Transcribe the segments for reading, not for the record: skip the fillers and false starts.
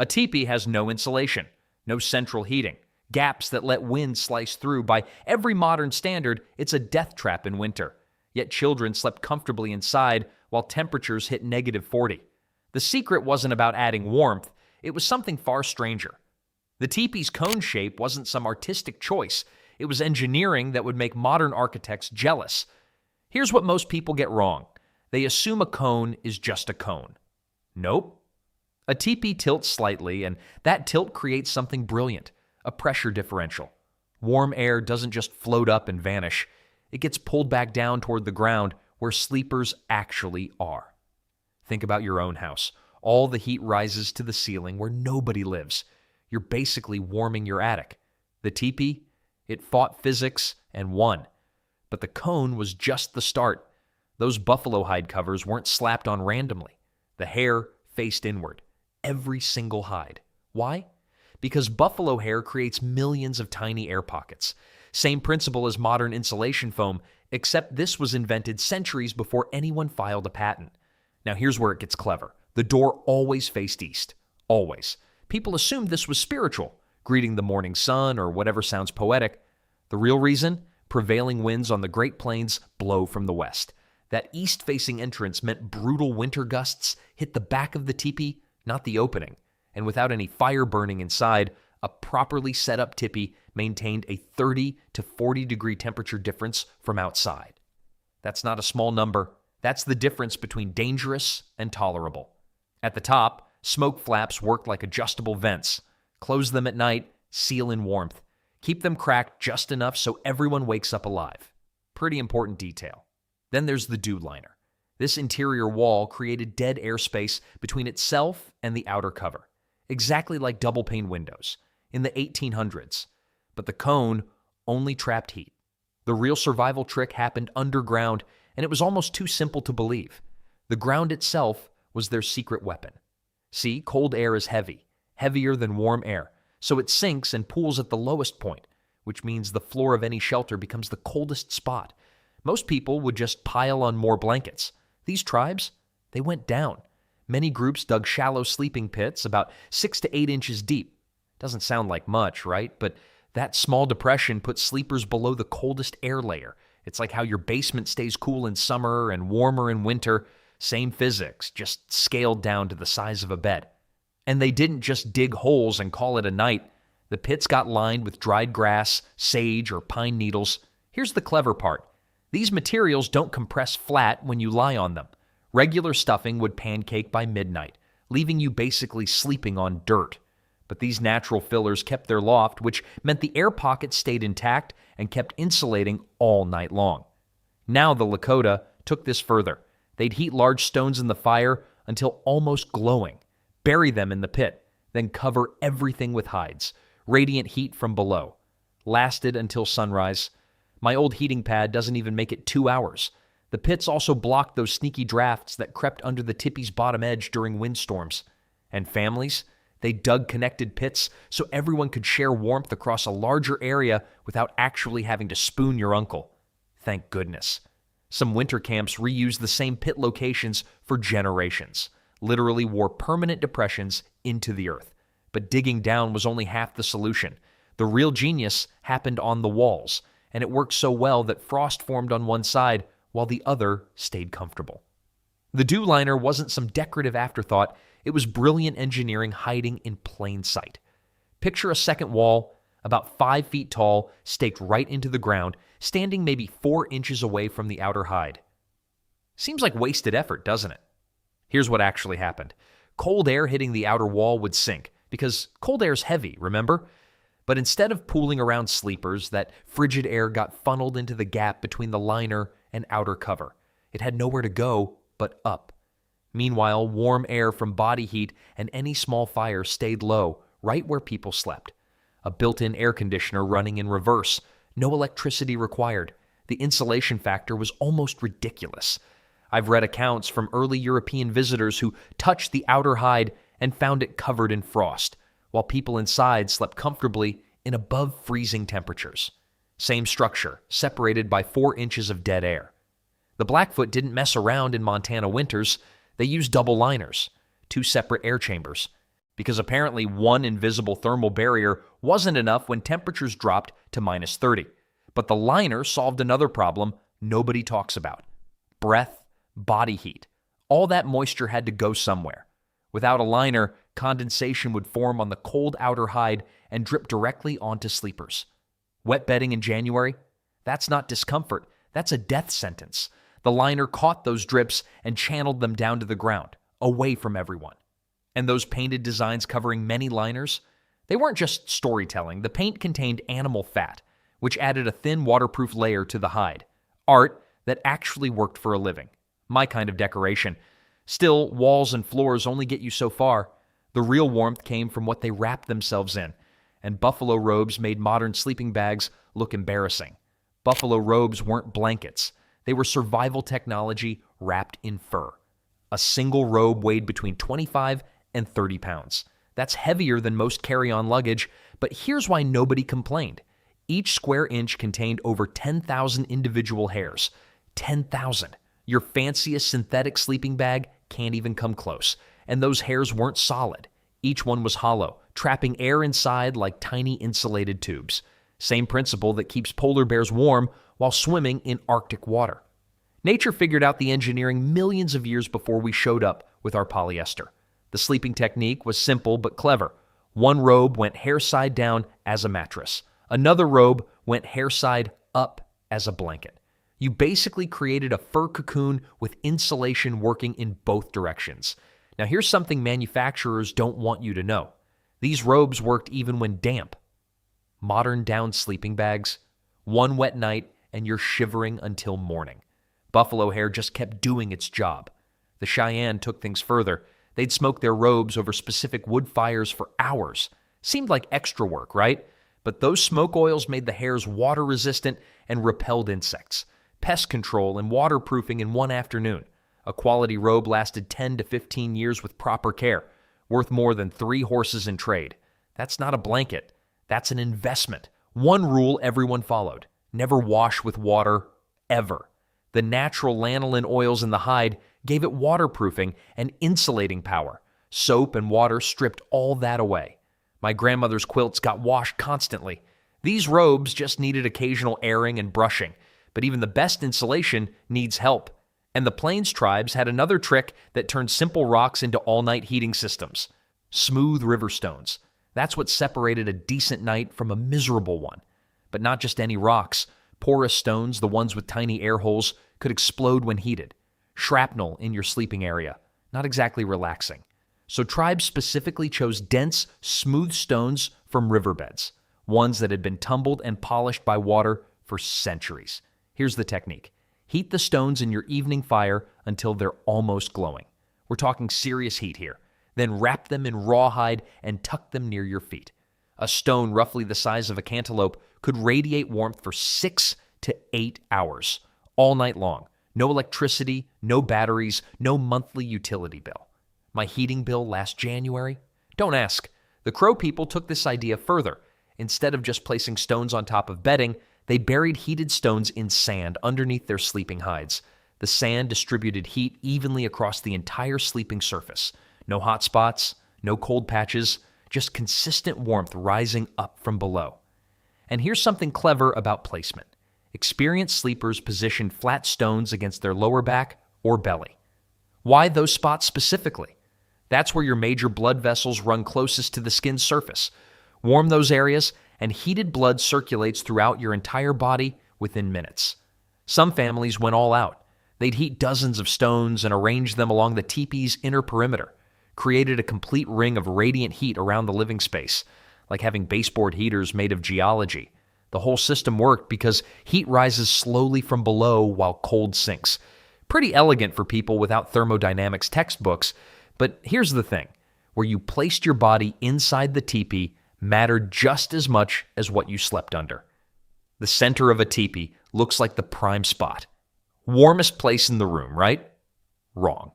A teepee has no insulation, no central heating, gaps that let wind slice through. By every modern standard, it's a death trap in winter. Yet children slept comfortably inside while temperatures hit -40. The secret wasn't about adding warmth, it was something far stranger. The teepee's cone shape wasn't some artistic choice, it was engineering that would make modern architects jealous. Here's what most people get wrong. They assume a cone is just a cone. Nope. A teepee tilts slightly, and that tilt creates something brilliant, a pressure differential. Warm air doesn't just float up and vanish. It gets pulled back down toward the ground where sleepers actually are. Think about your own house. All the heat rises to the ceiling where nobody lives. You're basically warming your attic. The teepee, it fought physics and won. But the cone was just the start. Those buffalo hide covers weren't slapped on randomly. The hair faced inward. Every single hide. Why? Because buffalo hair creates millions of tiny air pockets. Same principle as modern insulation foam, except this was invented centuries before anyone filed a patent. Now here's where it gets clever. The door always faced east. Always. People assumed this was spiritual, greeting the morning sun or whatever sounds poetic. The real reason? Prevailing winds on the Great Plains blow from the west. That east-facing entrance meant brutal winter gusts hit the back of the teepee, not the opening. And without any fire burning inside, a properly set up teepee maintained a 30 to 40 degree temperature difference from outside. That's not a small number. That's the difference between dangerous and tolerable. At the top, smoke flaps work like adjustable vents. Close them at night, seal in warmth. Keep them cracked just enough so everyone wakes up alive. Pretty important detail. Then there's the dew liner. This interior wall created dead airspace between itself and the outer cover, exactly like double-pane windows in the 1800s. But the cone only trapped heat. The real survival trick happened underground, and it was almost too simple to believe. The ground itself was their secret weapon. See, cold air is heavy, heavier than warm air, so it sinks and pools at the lowest point, which means the floor of any shelter becomes the coldest spot. Most people would just pile on more blankets. These tribes, they went down. Many groups dug shallow sleeping pits about 6 to 8 inches deep. Doesn't sound like much, right? But that small depression put sleepers below the coldest air layer. It's like how your basement stays cool in summer and warmer in winter. Same physics, just scaled down to the size of a bed. And they didn't just dig holes and call it a night. The pits got lined with dried grass, sage, or pine needles. Here's the clever part. These materials don't compress flat when you lie on them. Regular stuffing would pancake by midnight, leaving you basically sleeping on dirt. But these natural fillers kept their loft, which meant the air pockets stayed intact and kept insulating all night long. Now the Lakota took this further. They'd heat large stones in the fire until almost glowing, bury them in the pit, then cover everything with hides. Radiant heat from below. Lasted until sunrise. My old heating pad doesn't even make it 2 hours. The pits also blocked those sneaky drafts that crept under the teepee's bottom edge during windstorms. And families? They dug connected pits so everyone could share warmth across a larger area without actually having to spoon your uncle. Thank goodness. Some winter camps reused the same pit locations for generations, literally wore permanent depressions into the earth. But digging down was only half the solution. The real genius happened on the walls, and it worked so well that frost formed on one side while the other stayed comfortable. The dew liner wasn't some decorative afterthought, it was brilliant engineering hiding in plain sight. Picture a second wall, about 5 feet tall, staked right into the ground, standing maybe 4 inches away from the outer hide. Seems like wasted effort, doesn't it? Here's what actually happened. Cold air hitting the outer wall would sink, because cold air's heavy, remember? But instead of pooling around sleepers, that frigid air got funneled into the gap between the liner and outer cover. It had nowhere to go but up. Meanwhile, warm air from body heat and any small fire stayed low, right where people slept. A built-in air conditioner running in reverse, no electricity required. The insulation factor was almost ridiculous. I've read accounts from early European visitors who touched the outer hide and found it covered in frost, while people inside slept comfortably in above freezing temperatures. Same structure, separated by 4 inches of dead air. The Blackfoot didn't mess around in Montana winters. They used double liners, 2 separate air chambers. because apparently one invisible thermal barrier wasn't enough when temperatures dropped to -30. But the liner solved another problem nobody talks about: breath, body heat. All that moisture had to go somewhere. Without a liner, condensation would form on the cold outer hide and drip directly onto sleepers. Wet bedding in January? That's not discomfort, that's a death sentence. The liner caught those drips and channeled them down to the ground, away from everyone. And those painted designs covering many liners? They weren't just storytelling. The paint contained animal fat, which added a thin waterproof layer to the hide. Art that actually worked for a living. My kind of decoration. Still, walls and floors only get you so far. The real warmth came from what they wrapped themselves in, and buffalo robes made modern sleeping bags look embarrassing. Buffalo robes weren't blankets. They were survival technology wrapped in fur. A single robe weighed between 25 and 30 pounds. That's heavier than most carry-on luggage, but here's why nobody complained. Each square inch contained over 10,000 individual hairs. 10,000. Your fanciest synthetic sleeping bag can't even come close. And those hairs weren't solid. Each one was hollow, trapping air inside like tiny insulated tubes. Same principle that keeps polar bears warm while swimming in Arctic water. Nature figured out the engineering millions of years before we showed up with our polyester. The sleeping technique was simple but clever. One robe went hair side down as a mattress. Another robe went hair side up as a blanket. You basically created a fur cocoon with insulation working in both directions. Now here's something manufacturers don't want you to know. These robes worked even when damp. Modern down sleeping bags, one wet night and you're shivering until morning. Buffalo hair just kept doing its job. The Cheyenne took things further. They'd smoke their robes over specific wood fires for hours. Seemed like extra work, right? But those smoke oils made the hairs water resistant and repelled insects. Pest control and waterproofing in one afternoon. A quality robe lasted 10 to 15 years with proper care, worth more than 3 horses in trade. That's not a blanket. That's an investment. One rule everyone followed: never wash with water, ever. The natural lanolin oils in the hide gave it waterproofing and insulating power. Soap and water stripped all that away. My grandmother's quilts got washed constantly. These robes just needed occasional airing and brushing, but even the best insulation needs help. And the Plains tribes had another trick that turned simple rocks into all-night heating systems. Smooth river stones. That's what separated a decent night from a miserable one. But not just any rocks. Porous stones, the ones with tiny air holes, could explode when heated. Shrapnel in your sleeping area. Not exactly relaxing. So tribes specifically chose dense, smooth stones from riverbeds, ones that had been tumbled and polished by water for centuries. Here's the technique. Heat the stones in your evening fire until they're almost glowing. We're talking serious heat here. Then wrap them in rawhide and tuck them near your feet. A stone roughly the size of a cantaloupe could radiate warmth for 6 to 8 hours, all night long. No electricity, no batteries, no monthly utility bill. My heating bill last January? Don't ask. The Crow people took this idea further. Instead of just placing stones on top of bedding, they buried heated stones in sand underneath their sleeping hides. The sand distributed heat evenly across the entire sleeping surface. No hot spots, no cold patches, just consistent warmth rising up from below. And here's something clever about placement. Experienced sleepers positioned flat stones against their lower back or belly. Why those spots specifically? That's where your major blood vessels run closest to the skin's surface. Warm those areas, and heated blood circulates throughout your entire body within minutes. Some families went all out. They'd heat dozens of stones and arrange them along the teepee's inner perimeter, created a complete ring of radiant heat around the living space, like having baseboard heaters made of geology. The whole system worked because heat rises slowly from below while cold sinks. Pretty elegant for people without thermodynamics textbooks, but here's the thing. Where you placed your body inside the teepee mattered just as much as what you slept under. The center of a teepee looks like the prime spot. Warmest place in the room, right? Wrong.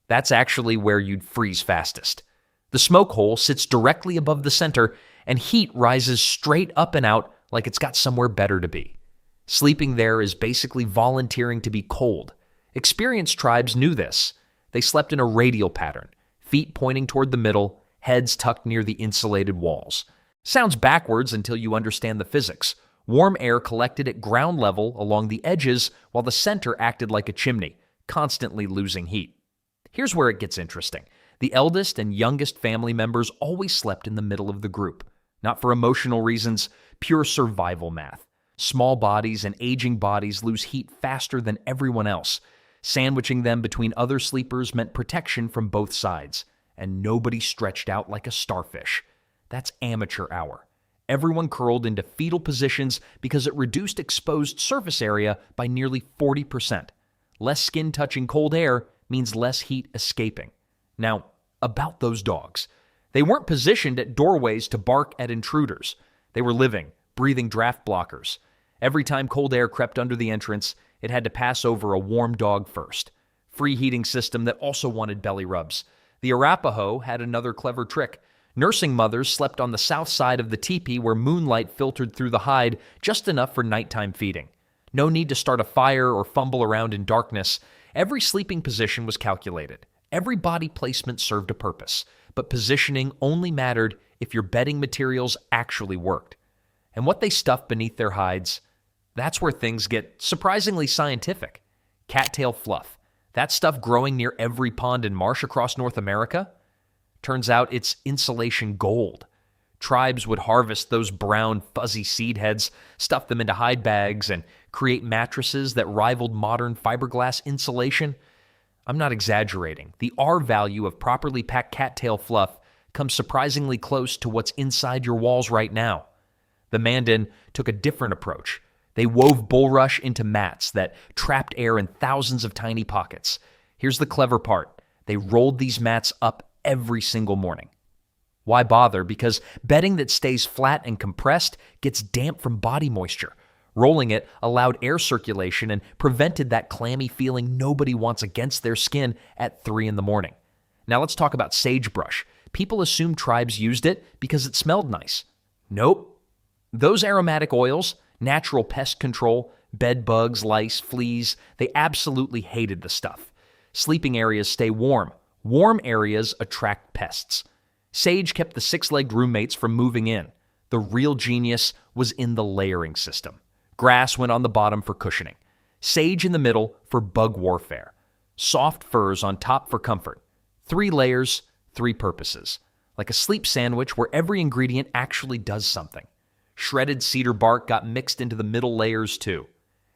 That's actually where you'd freeze fastest. The smoke hole sits directly above the center, and heat rises straight up and out like it's got somewhere better to be. Sleeping there is basically volunteering to be cold. Experienced tribes knew this. They slept in a radial pattern, feet pointing toward the middle, heads tucked near the insulated walls. Sounds backwards until you understand the physics. Warm air collected at ground level along the edges while the center acted like a chimney, constantly losing heat. Here's where it gets interesting. The eldest and youngest family members always slept in the middle of the group. Not for emotional reasons, pure survival math. Small bodies and aging bodies lose heat faster than everyone else. Sandwiching them between other sleepers meant protection from both sides. And nobody stretched out like a starfish. That's amateur hour. Everyone curled into fetal positions because it reduced exposed surface area by nearly 40%. Less skin touching cold air means less heat escaping. Now, about those dogs. They weren't positioned at doorways to bark at intruders. They were living, breathing draft blockers. Every time cold air crept under the entrance, it had to pass over a warm dog first. Free heating system that also wanted belly rubs. The Arapaho had another clever trick. Nursing mothers slept on the south side of the teepee where moonlight filtered through the hide just enough for nighttime feeding. No need to start a fire or fumble around in darkness. Every sleeping position was calculated. Every body placement served a purpose. But positioning only mattered if your bedding materials actually worked. And what they stuffed beneath their hides, that's where things get surprisingly scientific. Cattail fluff. That stuff growing near every pond and marsh across North America? Turns out it's insulation gold. Tribes would harvest those brown, fuzzy seed heads, stuff them into hide bags, and create mattresses that rivaled modern fiberglass insulation. I'm not exaggerating. The R value of properly packed cattail fluff comes surprisingly close to what's inside your walls right now. The Mandan took a different approach. They wove bulrush into mats that trapped air in thousands of tiny pockets. Here's the clever part. They rolled these mats up every single morning. Why bother? Because bedding that stays flat and compressed gets damp from body moisture. Rolling it allowed air circulation and prevented that clammy feeling nobody wants against their skin at 3 in the morning. Now let's talk about sagebrush. People assume tribes used it because it smelled nice. Nope. Those aromatic oils, natural pest control, bed bugs, lice, fleas, they absolutely hated the stuff. Sleeping areas stay warm. Warm areas attract pests. Sage kept the 6-legged roommates from moving in. The real genius was in the layering system. Grass went on the bottom for cushioning. Sage in the middle for bug warfare. Soft furs on top for comfort. 3 layers, 3 purposes. Like a sleep sandwich where every ingredient actually does something. Shredded cedar bark got mixed into the middle layers too.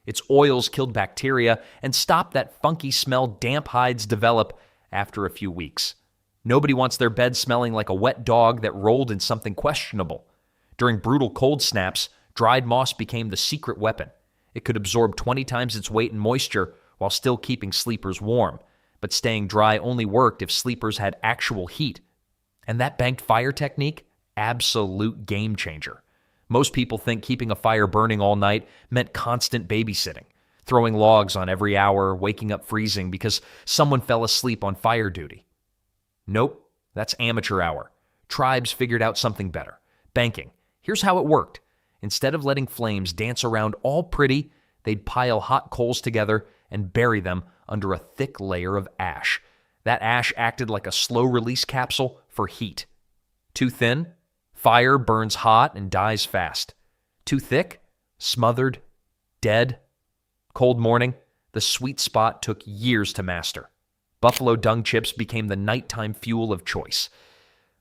Its oils killed bacteria and stopped that funky smell damp hides develop after a few weeks. Nobody wants their bed smelling like a wet dog that rolled in something questionable. During brutal cold snaps, dried moss became the secret weapon. It could absorb 20 times its weight in moisture while still keeping sleepers warm, but staying dry only worked if sleepers had actual heat. And that banked fire technique? Absolute game changer. Most people think keeping a fire burning all night meant constant babysitting, throwing logs on every hour, waking up freezing because someone fell asleep on fire duty. Nope, that's amateur hour. Tribes figured out something better. Banking. Here's how it worked. Instead of letting flames dance around all pretty, they'd pile hot coals together and bury them under a thick layer of ash. That ash acted like a slow-release capsule for heat. Too thin? Fire burns hot and dies fast. Too thick? Smothered? Dead? Cold morning? The sweet spot took years to master. Buffalo dung chips became the nighttime fuel of choice.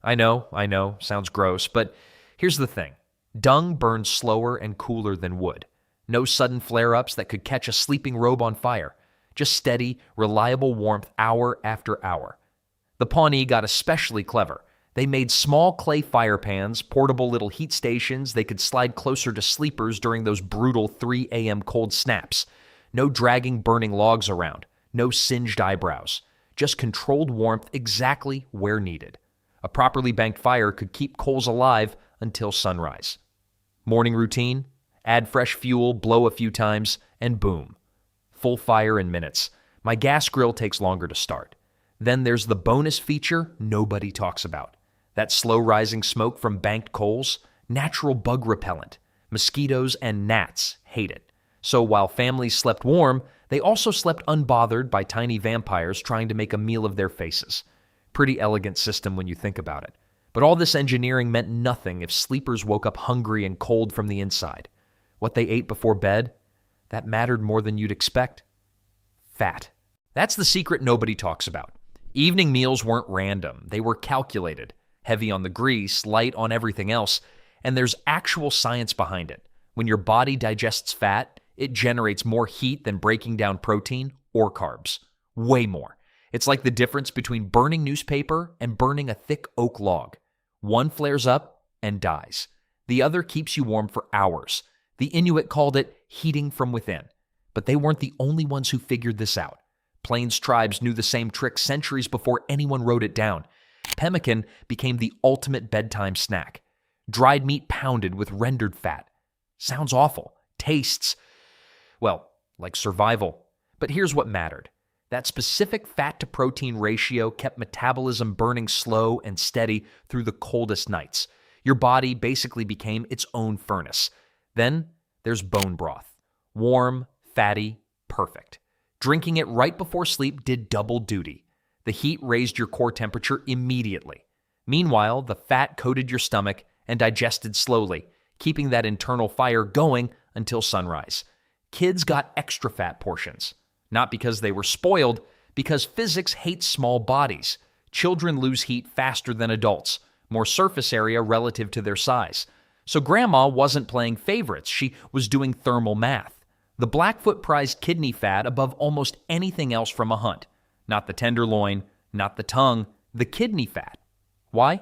I know, sounds gross, but here's the thing. Dung burns slower and cooler than wood. No sudden flare-ups that could catch a sleeping robe on fire. Just steady, reliable warmth hour after hour. The Pawnee got especially clever. They made small clay fire pans, portable little heat stations they could slide closer to sleepers during those brutal 3 a.m. cold snaps. No dragging burning logs around. No singed eyebrows. Just controlled warmth exactly where needed. A properly banked fire could keep coals alive until sunrise. Morning routine? Add fresh fuel, blow a few times, and boom. Full fire in minutes. My gas grill takes longer to start. Then there's the bonus feature nobody talks about. That slow-rising smoke from banked coals, natural bug repellent. Mosquitoes and gnats hate it. So while families slept warm, they also slept unbothered by tiny vampires trying to make a meal of their faces. Pretty elegant system when you think about it. But all this engineering meant nothing if sleepers woke up hungry and cold from the inside. What they ate before bed, that mattered more than you'd expect. Fat. That's the secret nobody talks about. Evening meals weren't random. They were calculated, heavy on the grease, light on everything else, and there's actual science behind it. When your body digests fat, it generates more heat than breaking down protein or carbs. Way more. It's like the difference between burning newspaper and burning a thick oak log. One flares up and dies. The other keeps you warm for hours. The Inuit called it heating from within. But they weren't the only ones who figured this out. Plains tribes knew the same trick centuries before anyone wrote it down. Pemmican became the ultimate bedtime snack. Dried meat pounded with rendered fat. Sounds awful. Tastes, well, like survival. But here's what mattered. That specific fat-to-protein ratio kept metabolism burning slow and steady through the coldest nights. Your body basically became its own furnace. Then there's bone broth. Warm, fatty, perfect. Drinking it right before sleep did double duty. The heat raised your core temperature immediately. Meanwhile, the fat coated your stomach and digested slowly, keeping that internal fire going until sunrise. Kids got extra fat portions. Not because they were spoiled, because physics hates small bodies. Children lose heat faster than adults, more surface area relative to their size. So Grandma wasn't playing favorites, she was doing thermal math. The Blackfoot prized kidney fat above almost anything else from a hunt. Not the tenderloin, not the tongue, the kidney fat. Why?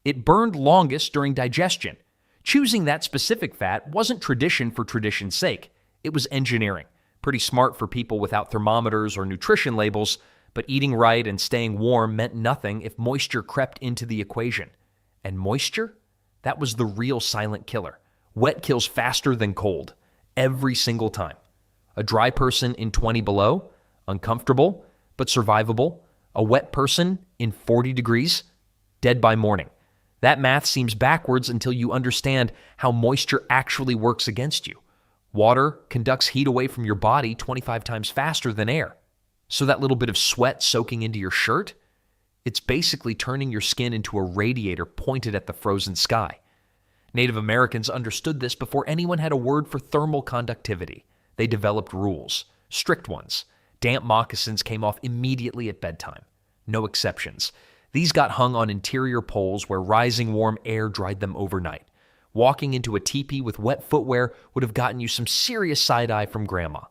It burned longest during digestion. Choosing that specific fat wasn't tradition for tradition's sake. It was engineering. Pretty smart for people without thermometers or nutrition labels, but eating right and staying warm meant nothing if moisture crept into the equation. And moisture? That was the real silent killer. Wet kills faster than cold. Every single time. A dry person in 20 below? Uncomfortable, but survivable. A wet person in 40 degrees? Dead by morning. That math seems backwards until you understand how moisture actually works against you. Water conducts heat away from your body 25 times faster than air. So that little bit of sweat soaking into your shirt, it's basically turning your skin into a radiator pointed at the frozen sky. Native Americans understood this before anyone had a word for thermal conductivity. They developed rules, strict ones. Damp moccasins came off immediately at bedtime. No exceptions. These got hung on interior poles where rising warm air dried them overnight. Walking into a teepee with wet footwear would have gotten you some serious side-eye from Grandma.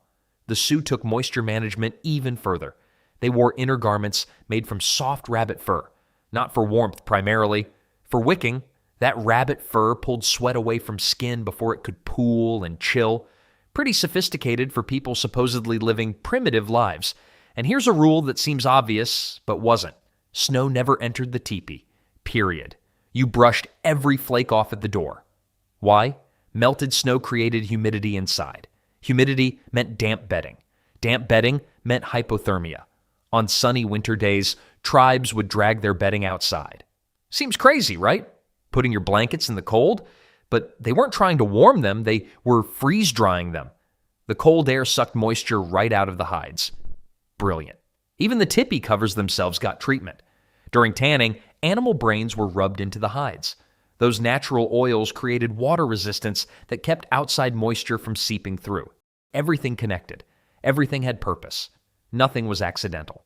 The Sioux took moisture management even further. They wore inner garments made from soft rabbit fur, not for warmth primarily. For wicking, that rabbit fur pulled sweat away from skin before it could pool and chill. Pretty sophisticated for people supposedly living primitive lives. And here's a rule that seems obvious, but wasn't. Snow never entered the teepee. Period. You brushed every flake off at the door. Why? Melted snow created humidity inside. Humidity meant damp bedding. Damp bedding meant hypothermia. On sunny winter days, tribes would drag their bedding outside. Seems crazy, right? Putting your blankets in the cold? But they weren't trying to warm them, they were freeze-drying them. The cold air sucked moisture right out of the hides. Brilliant. Even the tipi covers themselves got treatment. During tanning, animal brains were rubbed into the hides. Those natural oils created water resistance that kept outside moisture from seeping through. Everything connected. Everything had purpose. Nothing was accidental.